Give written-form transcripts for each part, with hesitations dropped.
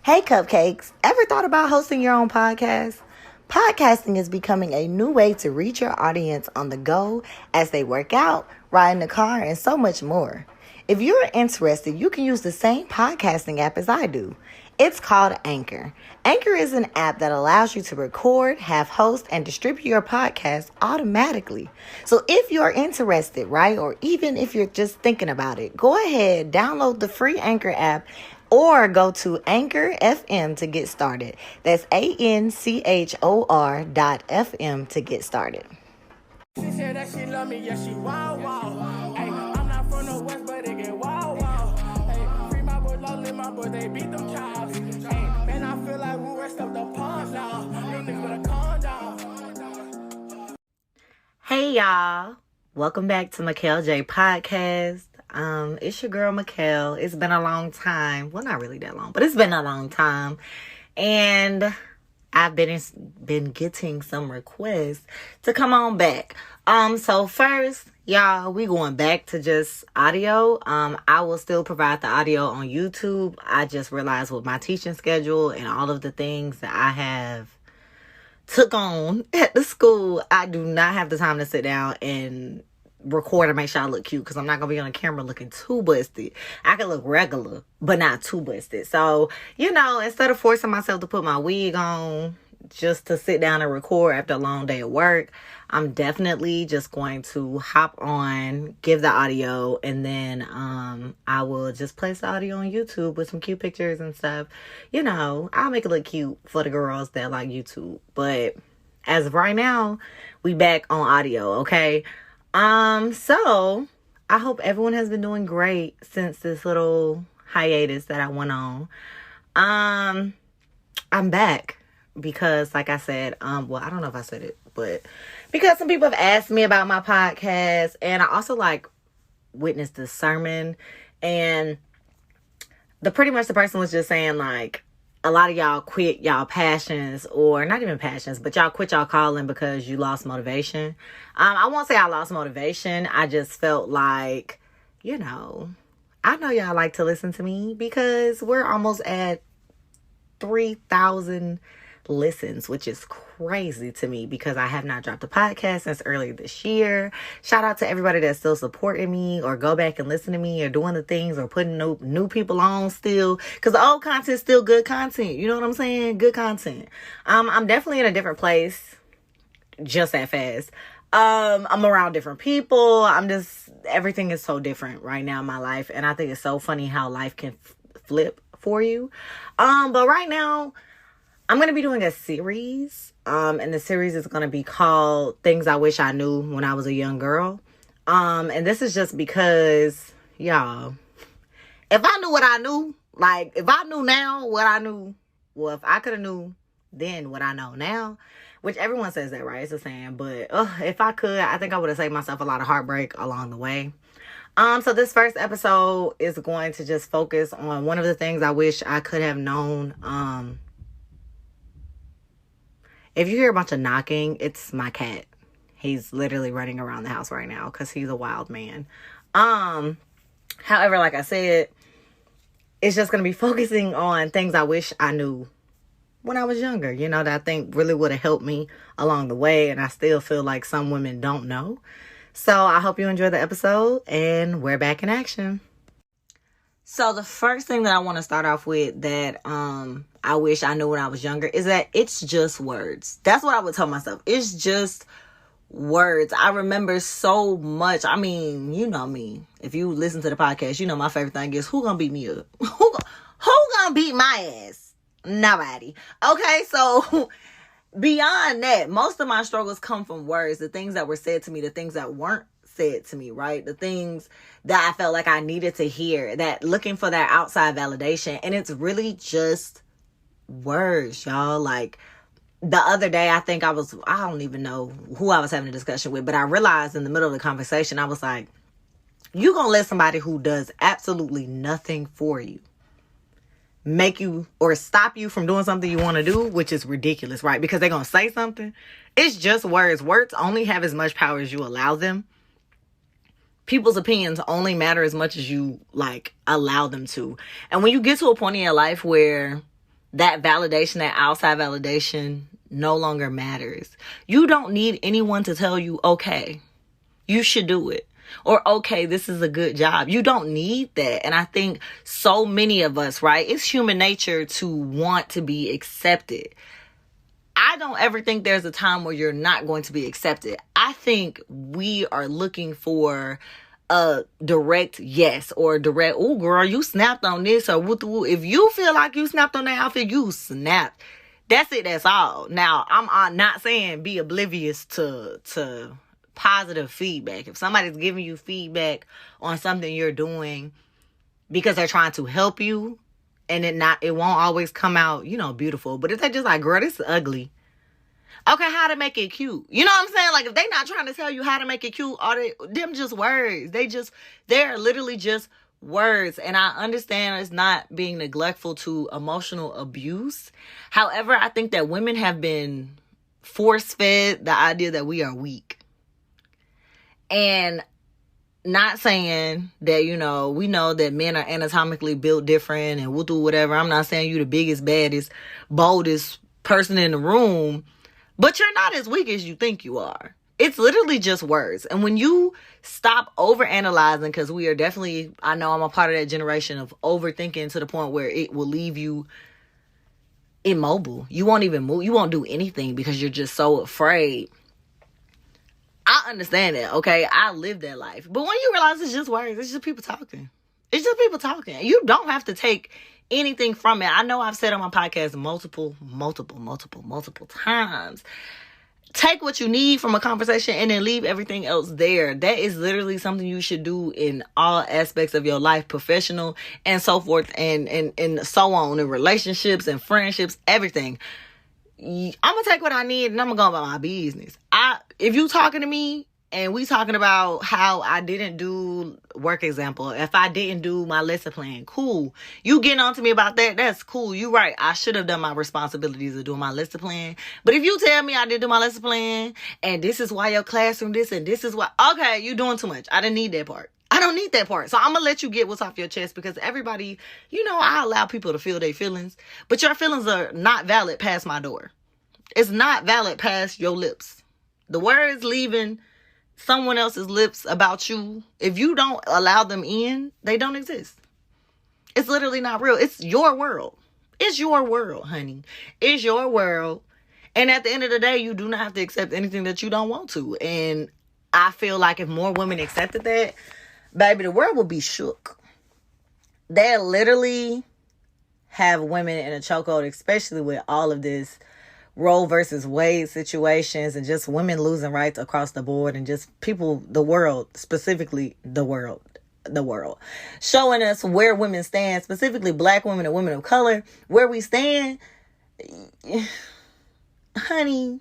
Hey, cupcakes. Ever thought about hosting your own podcast? Podcasting is becoming a new way to reach your audience on the go as they work out, ride in the car, and so much more. If you're interested, you can use the same podcasting app as I do. It's called Anchor. Anchor is an app that allows you to record, have host, and distribute your podcast automatically. So if you're interested, right, or even if you're just thinking about it, go ahead, download the free Anchor app or go to Anchor FM to get started. That's ANCHOR.FM to get started. She said that she love me, yeah, she wow, wow. Hey, I'm not from the West, but they get wow, wow. Hey, free my boy, lonely, my boy, they beat them cows. Hey, man, I feel like we rest up the pawns now. You niggas better calm down. Hey, y'all. Welcome back to Mikkel J Podcast. It's your girl, Mikkel. It's been a long time. Well, not really that long, but it's been a long time. And I've been getting some requests to come on back. So first, y'all, we going back to just audio. I will still provide the audio on YouTube. I just realized with my teaching schedule and all of the things that I have took on at the school, I do not have the time to sit down and record and make sure I look cute, because I'm not gonna be on the camera looking too busted. I can look regular, but not too busted. So, instead of forcing myself to put my wig on just to sit down and record after a long day of work, I'm definitely just going to hop on, give the audio, and then I will just place the audio on YouTube with some cute pictures and stuff. I'll make it look cute for the girls that like YouTube. But as of right now, we back on audio, okay? So I hope everyone has been doing great since this little hiatus that I went on. I'm back because, like I said, I don't know if I said it, but because some people have asked me about my podcast, and I also witnessed the sermon, and pretty much the person was just saying a lot of y'all quit y'all passions, or not even passions, but y'all quit y'all calling because you lost motivation. I won't say I lost motivation. I just felt like, I know y'all like to listen to me because we're almost at 3,000 listens, which is crazy to me because I have not dropped a podcast since earlier this year. Shout out to everybody that's still supporting me, or go back and listen to me, or doing the things, or putting new people on still, because the old content's still good content. You know what I'm saying? Good content. I'm definitely in a different place just that fast. I'm around different people. Everything is so different right now in my life, and I think it's so funny how life can flip for you. But right now, I'm going to be doing a series, and the series is going to be called Things I Wish I Knew When I Was a Young Girl. And this is just because, y'all, if I knew what I knew, if I knew now what I knew, well, if I could have knew then what I know now, which everyone says that, right? It's a saying, but if I could, I think I would have saved myself a lot of heartbreak along the way. So this first episode is going to just focus on one of the things I wish I could have known. If you hear a bunch of knocking, it's my cat. He's literally running around the house right now because he's a wild man. However, like I said, it's just going to be focusing on things I wish I knew when I was younger, that I think really would have helped me along the way. And I still feel like some women don't know. So I hope you enjoy the episode, and we're back in action. So the first thing that I want to start off with that I wish I knew when I was younger is that it's just words. That's what I would tell myself. It's just words. I remember so much. I mean, you know me. If you listen to the podcast, my favorite thing is, who gonna beat me up? Who gonna beat my ass? Nobody. Okay, so beyond that, most of my struggles come from words. The things that were said to me, the things that weren't said to me, right? The things that I felt like I needed to hear, that looking for that outside validation. And it's really just words, y'all. The other day, I don't even know who I was having a discussion with, but I realized in the middle of the conversation, I was like, you gonna let somebody who does absolutely nothing for you make you or stop you from doing something you want to do, which is ridiculous, right? Because they're gonna say something. It's just words. Words only have as much power as you allow them. People's opinions only matter as much as you allow them to. And when you get to a point in your life where that validation, that outside validation no longer matters. You don't need anyone to tell you, okay, you should do it. Or, okay, this is a good job. You don't need that. And I think so many of us, right? It's human nature to want to be accepted. I don't ever think there's a time where you're not going to be accepted. I think we are looking for a direct yes or direct, oh girl, you snapped on this or woo. If you feel like you snapped on that outfit, you snapped. That's it. That's all. Now, I'm not saying be oblivious to positive feedback. If somebody's giving you feedback on something you're doing because they're trying to help you, and it won't always come out, beautiful. But if they're just like, girl, this is ugly. Okay, how to make it cute. You know what I'm saying? Like, if they're not trying to tell you how to make it cute, them just words. They're literally just words. And I understand it's not being neglectful to emotional abuse. However, I think that women have been force-fed the idea that we are weak. And not saying that, we know that men are anatomically built different and whatever. I'm not saying you the biggest, baddest, boldest person in the room, but you're not as weak as you think you are. It's literally just words. And when you stop overanalyzing, because we are definitely, I know I'm a part of that generation of overthinking to the point where it will leave you immobile. You won't even move. You won't do anything because you're just so afraid. I understand that, okay? I live that life. But when you realize it's just words, it's just people talking. It's just people talking. You don't have to take anything from it. I know I've said on my podcast multiple times. Take what you need from a conversation and then leave everything else there. That is literally something you should do in all aspects of your life, professional and so forth and so on, in relationships and friendships, everything. I'm going to take what I need and I'm going to go about my business. If you talking to me and we talking about how I didn't do work example, if I didn't do my lesson plan, cool. You getting on to me about that, that's cool. You right. I should have done my responsibilities of doing my lesson plan. But if you tell me I didn't do my lesson plan and this is why your classroom this and this is why, okay, you doing too much. I didn't need that part. I don't need that part. So I'm going to let you get what's off your chest because everybody, I allow people to feel their feelings, but your feelings are not valid past my door. It's not valid past your lips. The words leaving someone else's lips about you, if you don't allow them in, they don't exist. It's literally not real. It's your world. It's your world, honey. It's your world. And at the end of the day, you do not have to accept anything that you don't want to. And I feel like if more women accepted that, baby, the world will be shook. They literally have women in a chokehold, especially with all of this Roe versus Wade situations and just women losing rights across the board and just people, the world, specifically the world, showing us where women stand, specifically black women and women of color, where we stand. Honey,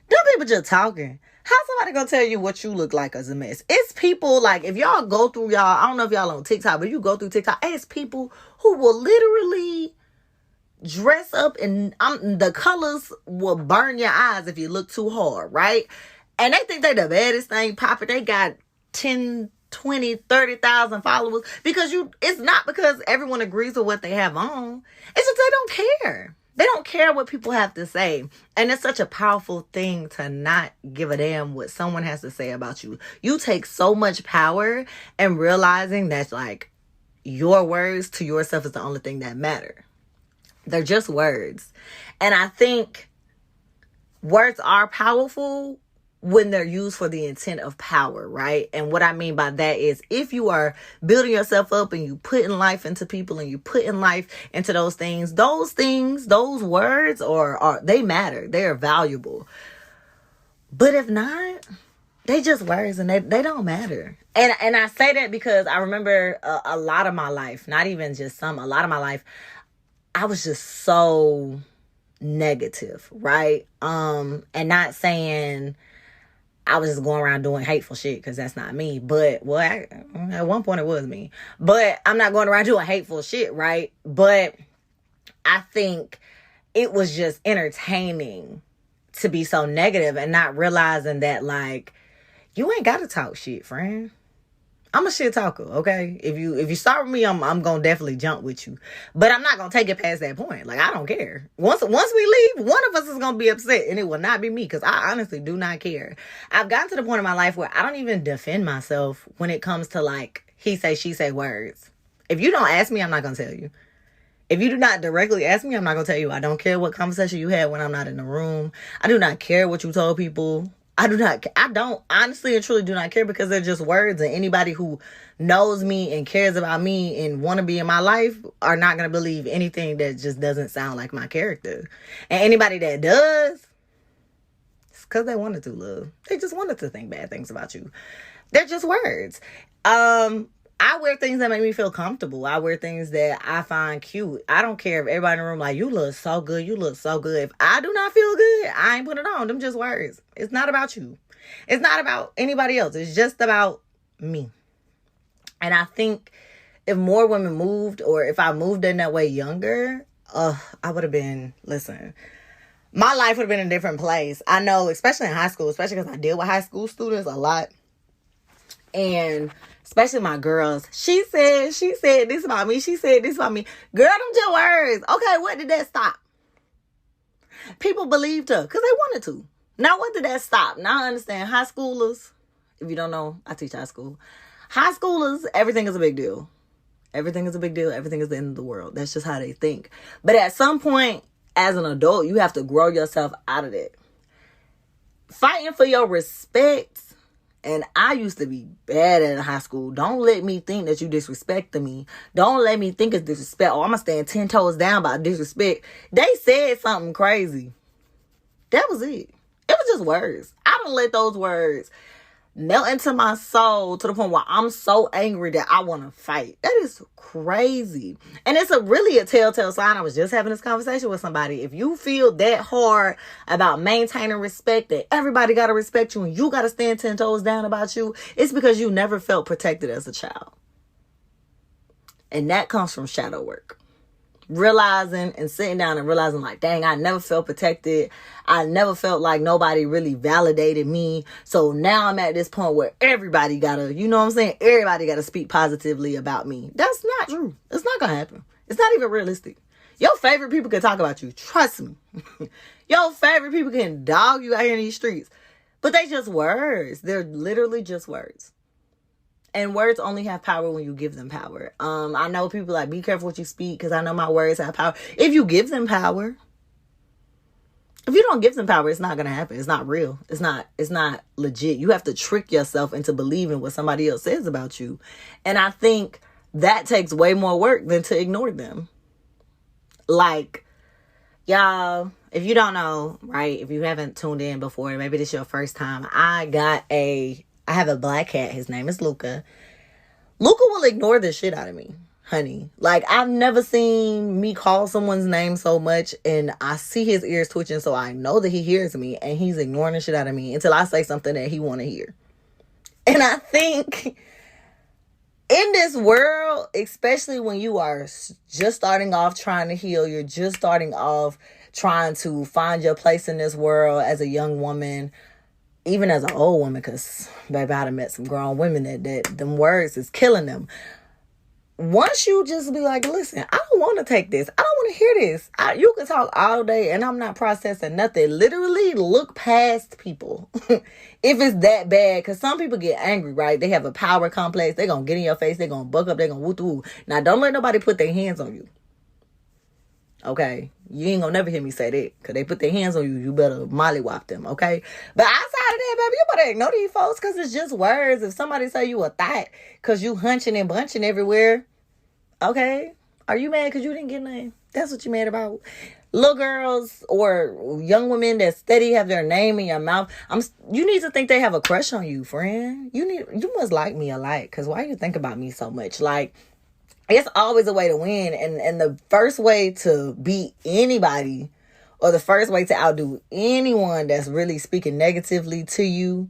them people just talking. How somebody gonna tell you what you look like as a mess? It's people like, if y'all go through I don't know if y'all on TikTok, but you go through TikTok, it's people who will literally dress up and the colors will burn your eyes if you look too hard, right? And they think they the baddest thing popping. They got 10, 20, 30,000 followers because it's not because everyone agrees with what they have on. It's just they don't care. They don't care what people have to say. And it's such a powerful thing to not give a damn what someone has to say about you. You take so much power in realizing that like your words to yourself is the only thing that matter. They're just words. And I think words are powerful when they're used for the intent of power, right? And what I mean by that is if you are building yourself up and you putting life into people and you putting life into those things, those words are they matter. They are valuable. But if not, they just words and they don't matter. And I say that because I remember a lot of my life, not even just some, a lot of my life, I was just so negative, right? And not saying I was just going around doing hateful shit because that's not me. But, at one point it was me. But I'm not going around doing hateful shit, right? But I think it was just entertaining to be so negative and not realizing that, like, you ain't got to talk shit, friend. I'm a shit talker, okay? If you start with me, I'm gonna definitely jump with you. But I'm not gonna take it past that point. Like, I don't care. Once we leave, one of us is gonna be upset, and it will not be me, because I honestly do not care. I've gotten to the point in my life where I don't even defend myself when it comes to, like, he say, she say words. If you don't ask me, I'm not gonna tell you. If you do not directly ask me, I'm not gonna tell you. I don't care what conversation you had when I'm not in the room. I do not care what you told people. I don't honestly and truly do not care, because they're just words, and anybody who knows me and cares about me and want to be in my life are not going to believe anything that just doesn't sound like my character. And anybody that does, it's because they wanted to, love. They just wanted to think bad things about you. They're just words. I wear things that make me feel comfortable. I wear things that I find cute. I don't care if everybody in the room like, you look so good. You look so good. If I do not feel good, I ain't put it on. Them just words. It's not about you. It's not about anybody else. It's just about me. And I think if more women moved, or if I moved in that way younger, I would have been, listen, my life would have been in a different place. I know, especially in high school, especially because I deal with high school students a lot. And especially my girls. She said this about me. She said this about me. Girl, them just words. Okay, what did that stop? People believed her because they wanted to. Now, what did that stop? Now I understand. High schoolers, if you don't know, I teach high school. High schoolers, everything is a big deal. Everything is a big deal. Everything is the end of the world. That's just how they think. But at some point, as an adult, you have to grow yourself out of that. Fighting for your respect. And I used to be bad at high school. Don't let me think that you disrespecting me. Don't let me think it's disrespect. Oh, I'm going to stand 10 toes down by disrespect. They said something crazy. That was it. It was just words. I don't let those words melt into my soul to the point where I'm so angry that I want to fight. That is crazy. And it's really a telltale sign. I was just having this conversation with somebody. If you feel that hard about maintaining respect, that everybody got to respect you and you got to stand 10 toes down about you, it's because you never felt protected as a child. And that comes from shadow work. Realizing and sitting down and realizing, like, dang, I never felt protected. I never felt like nobody really validated me. So now I'm at this point where everybody gotta, you know what I'm saying? Everybody gotta speak positively about me. That's not true. It's not gonna happen. It's not even realistic. Your favorite people can talk about you. Trust me. Your favorite people can dog you out here in these streets. But they just words. They're literally just words. And words only have power when you give them power. I know people like, be careful what you speak, because I know my words have power. If you give them power, if you don't give them power, it's not going to happen. It's not real. It's not legit. You have to trick yourself into believing what somebody else says about you. And I think that takes way more work than to ignore them. Like, y'all, if you don't know, right, if you haven't tuned in before, maybe this is your first time, I have a black cat. His name is Luca. Luca will ignore the shit out of me, honey. Like, I've never seen me call someone's name so much, and I see his ears twitching, so I know that he hears me, and he's ignoring the shit out of me until I say something that he want to hear. And I think in this world, especially when you are just starting off trying to heal, you're just starting off trying to find your place in this world as a young woman, even as an old woman, because, baby, I done met some grown women that them words is killing them. Once you just be like, listen, I don't want to take this. I don't want to hear this. You can talk all day and I'm not processing nothing. Literally look past people. If it's that bad, because some people get angry, right? They have a power complex. They're going to get in your face. They're going to buck up. They're going to woo-woo. Now, don't let nobody put their hands on you. Okay? You ain't gonna never hear me say that, because they put their hands on you. You better mollywop them, okay? But outside of that, baby, you better ignore these folks, because it's just words. If somebody say you a thought because you hunching and bunching everywhere, okay? Are you mad because you didn't get nothing? That's what you mad about. Little girls or young women that steady have their name in your mouth, you need to think they have a crush on you, friend. You must like me a lot, because why you think about me so much? Like, it's always a way to win. And the first way to beat anybody, or the first way to outdo anyone that's really speaking negatively to you,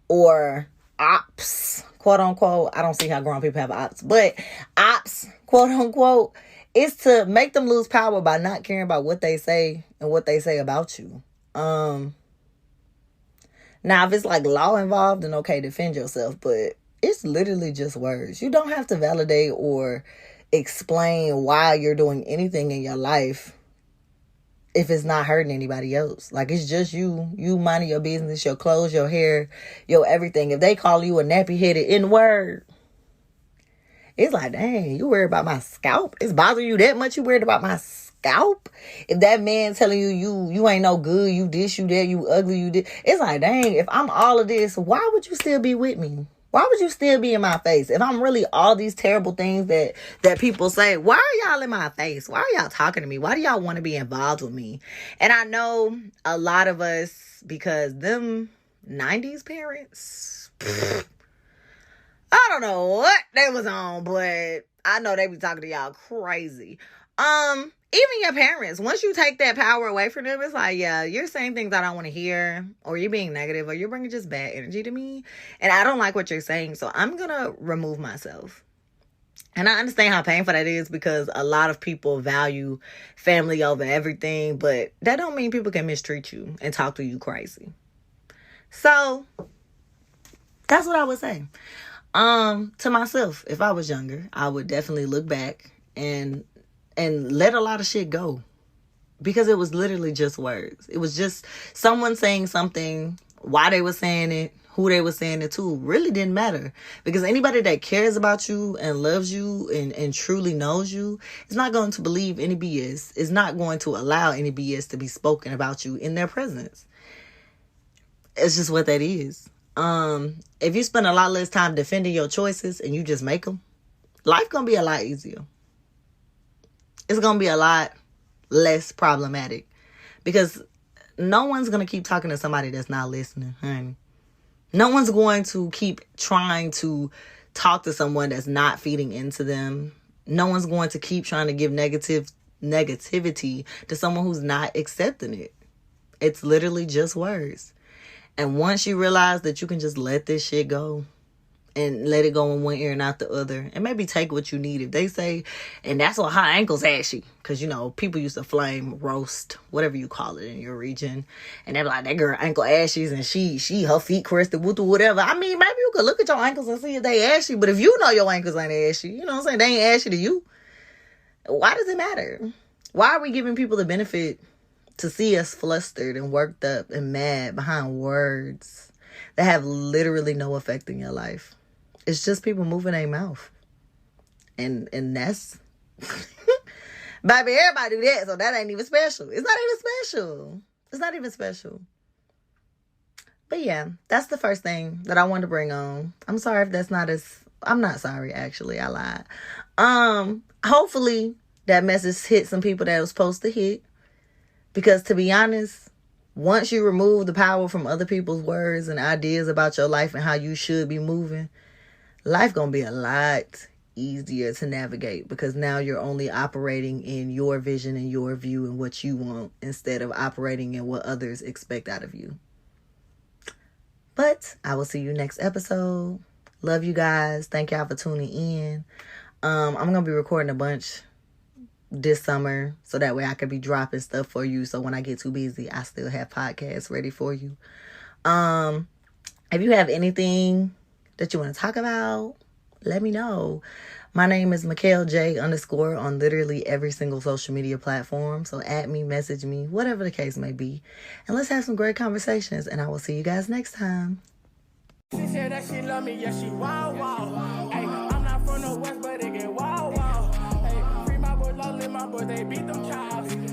or ops, quote unquote. I don't see how grown people have ops, but ops, quote unquote, is to make them lose power by not caring about what they say and what they say about you. Now, if it's like law involved, then okay, defend yourself. But It's literally just words. You don't have to validate or explain why you're doing anything in your life if it's not hurting anybody else. Like, it's just you minding your business, your clothes, your hair, your everything. If they call you a nappy-headed N-word, it's like, dang, you worried about my scalp? It's bothering you that much? You worried about my scalp? If that man telling you ain't no good, you this, you that, you ugly, you this. It's like, dang, if I'm all of this, why would you still be with me? Why would you still be in my face? If I'm really all these terrible things that people say, why are y'all in my face? Why are y'all talking to me? Why do y'all want to be involved with me? And I know a lot of us, because them 90s parents, I don't know what they was on, but I know they be talking to y'all crazy. Even your parents, once you take that power away from them, it's like, yeah, you're saying things I don't want to hear, or you're being negative, or you're bringing just bad energy to me, and I don't like what you're saying, so I'm gonna remove myself. And I understand how painful that is, because a lot of people value family over everything, but that don't mean people can mistreat you and talk to you crazy. So that's what I would say. To myself, if I was younger, I would definitely look back and let a lot of shit go, because it was literally just words. It was just someone saying something, why they were saying it, who they were saying it to, really didn't matter, because anybody that cares about you and loves you and truly knows you is not going to believe any BS, is not going to allow any BS to be spoken about you in their presence. It's just what that is. If you spend a lot less time defending your choices and you just make them, life gonna be a lot easier. It's gonna be a lot less problematic, because no one's gonna keep talking to somebody that's not listening, honey. No one's going to keep trying to talk to someone that's not feeding into them. No one's going to keep trying to give negativity to someone who's not accepting it. It's literally just words. And once you realize that you can just let this shit go and let it go in one ear and out the other, and maybe take what you need. If they say, and that's what her ankle's ashy, because, you know, people used to flame roast, whatever you call it in your region, and they're like, that girl ankle ashy, and she her feet crusted, whatever. I mean, maybe you could look at your ankles and see if they ashy, but if you know your ankles ain't ashy, you know what I'm saying, they ain't ashy to you, why does it matter? Why are we giving people the benefit to see us flustered and worked up and mad behind words that have literally no effect in your life? It's just people moving their mouth. And that's... Baby, everybody do that, so that ain't even special. It's not even special. It's not even special. But yeah, that's the first thing that I wanted to bring on. I'm sorry if that's not as... I'm not sorry, actually. I lied. Hopefully, that message hit some people that it was supposed to hit. Because to be honest, once you remove the power from other people's words and ideas about your life and how you should be moving, life gonna be a lot easier to navigate, because now you're only operating in your vision and your view and what you want, instead of operating in what others expect out of you. But I will see you next episode. Love you guys. Thank y'all for tuning in. I'm gonna be recording a bunch this summer, so that way I could be dropping stuff for you, so when I get too busy, I still have podcasts ready for you. If you have anything that you want to talk about, let me know. My name is MikelJ_ on literally every single social media platform, so add me, message me, whatever the case may be, and let's have some great conversations, and I will see you guys next time. She said that she love me, yeah, she wow, wow. Hey, I'm not from the West, but it get wow, wow. Hey, free my boy, lonely, my boy, they beat them cows.